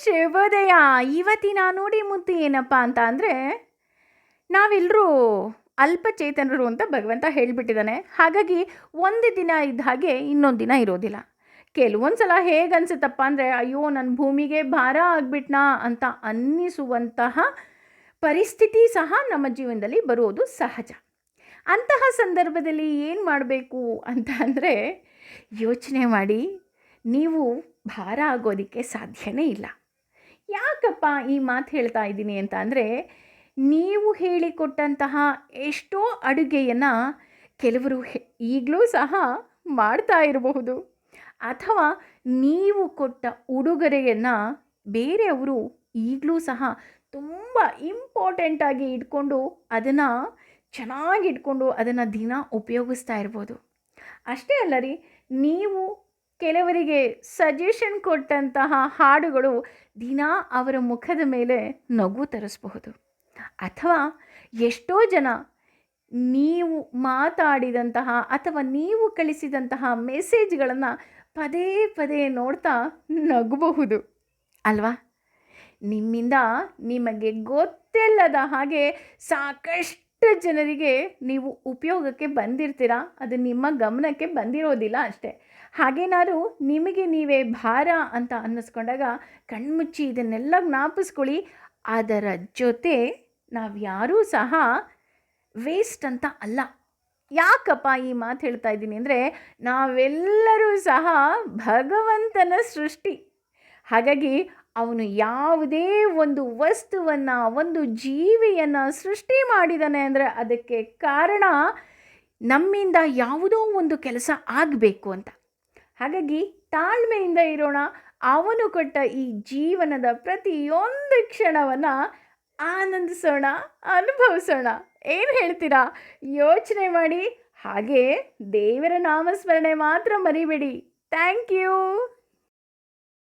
ಶುಭೋದಯ. ಇವತ್ತಿನ ನುಡಿಮುತ್ತು ಏನಪ್ಪ ಅಂತ ಅಂದರೆ, ನಾವೆಲ್ಲರೂ ಅಲ್ಪಚೇತನರು ಅಂತ ಭಗವಂತ ಹೇಳಿಬಿಟ್ಟಿದ್ದಾನೆ. ಹಾಗಾಗಿ ಒಂದು ದಿನ ಇದ್ದ ಹಾಗೆ ಇನ್ನೊಂದು ದಿನ ಇರೋದಿಲ್ಲ. ಕೆಲವೊಂದು ಸಲ ಹೇಗೆ ಅನಿಸುತ್ತಪ್ಪ ಅಂದರೆ, ಅಯ್ಯೋ ನನ್ನ ಭೂಮಿಗೆ ಭಾರ ಆಗಿಬಿಟ್ನಾ ಅಂತ ಅನ್ನಿಸುವಂತಹ ಪರಿಸ್ಥಿತಿ ಸಹ ನಮ್ಮ ಜೀವನದಲ್ಲಿ ಬರುವುದು ಸಹಜ. ಅಂತಹ ಸಂದರ್ಭದಲ್ಲಿ ಏನು ಮಾಡಬೇಕು ಅಂತ ಅಂದರೆ, ಯೋಚನೆ ಮಾಡಿ, ನೀವು ಭಾರ ಆಗೋದಕ್ಕೆ ಸಾಧ್ಯನೇ ಇಲ್ಲ. ಯಾಕಪ್ಪ ಈ ಮಾತು ಹೇಳ್ತಾ ಇದ್ದೀನಿ ಅಂತ ಅಂದರೆ, ನೀವು ಹೇಳಿಕೊಟ್ಟಂತಹ ಎಷ್ಟೋ ಅಡುಗೆಯನ್ನು ಕೆಲವರು ಈಗಲೂ ಸಹ ಮಾಡ್ತಾ ಇರಬಹುದು, ಅಥವಾ ನೀವು ಕೊಟ್ಟ ಉಡುಗೊರೆಯನ್ನು ಬೇರೆಯವರು ಈಗಲೂ ಸಹ ತುಂಬ ಇಂಪಾರ್ಟೆಂಟಾಗಿ ಇಟ್ಕೊಂಡು ಅದನ್ನು ಚೆನ್ನಾಗಿ ಇಟ್ಕೊಂಡು ಅದನ್ನು ದಿನ ಉಪಯೋಗಿಸ್ತಾ ಇರ್ಬೋದು. ಅಷ್ಟೇ ಅಲ್ಲ ರೀ, ನೀವು ಕೆಲವರಿಗೆ ಸಜೆಷನ್ ಕೊಟ್ಟಂತಹ ಹಾಡುಗಳು ದಿನ ಅವರ ಮುಖದ ಮೇಲೆ ನಗು ತರಿಸಬಹುದು. ಅಥವಾ ಎಷ್ಟೋ ಜನ ನೀವು ಮಾತಾಡಿದಂತಹ ಅಥವಾ ನೀವು ಕಳಿಸಿದಂತಹ ಮೆಸೇಜ್ಗಳನ್ನು ಪದೇ ಪದೇ ನೋಡ್ತಾ ನಗಬಹುದು ಅಲ್ವಾ? ನಿಮ್ಮಿಂದ ನಿಮಗೆ ಗೊತ್ತಿಲ್ಲದ ಹಾಗೆ ಸಾಕಷ್ಟು ಜನರಿಗೆ ನೀವು ಉಪಯೋಗಕ್ಕೆ ಬಂದಿರ್ತೀರ. ಅದು ನಿಮ್ಮ ಗಮನಕ್ಕೆ ಬಂದಿರೋದಿಲ್ಲ ಅಷ್ಟೇ. ಹಾಗೇನಾದ್ರು ನಿಮಗೆ ನೀವೇ ಭಾರ ಅಂತ ಅನ್ನಿಸ್ಕೊಂಡಾಗ ಕಣ್ಮುಚ್ಚಿ ಇದನ್ನೆಲ್ಲ ಜ್ಞಾಪಿಸ್ಕೊಳ್ಳಿ. ಅದರ ಜೊತೆ ನಾವು ಯಾರೂ ಸಹ ವೇಸ್ಟ್ ಅಂತ ಅಲ್ಲ. ಯಾಕಪ್ಪ ಈ ಮಾತು ಹೇಳ್ತಾ ಇದ್ದೀನಿ ಅಂದರೆ, ನಾವೆಲ್ಲರೂ ಸಹ ಭಗವಂತನ ಸೃಷ್ಟಿ. ಹಾಗಾಗಿ ಅವನು ಯಾವುದೇ ಒಂದು ವಸ್ತುವನ್ನು, ಒಂದು ಜೀವಿಯನ್ನು ಸೃಷ್ಟಿ ಮಾಡಿದ್ದಾನೆ ಅಂದರೆ ಅದಕ್ಕೆ ಕಾರಣ ನಮ್ಮಿಂದ ಯಾವುದೋ ಒಂದು ಕೆಲಸ ಆಗಬೇಕು ಅಂತ. ಹಾಗಾಗಿ ತಾಳ್ಮೆಯಿಂದ ಇರೋಣ. ಅವನು ಕೊಟ್ಟ ಈ ಜೀವನದ ಪ್ರತಿಯೊಂದು ಕ್ಷಣವನ್ನು ಆನಂದಿಸೋಣ, ಅನುಭವಿಸೋಣ. ಏನು ಹೇಳ್ತೀರಾ? ಯೋಚನೆ ಮಾಡಿ. ಹಾಗೆ ದೇವರ ನಾಮಸ್ಮರಣೆ ಮಾತ್ರ ಮರಿಬೇಡಿ. Thank you.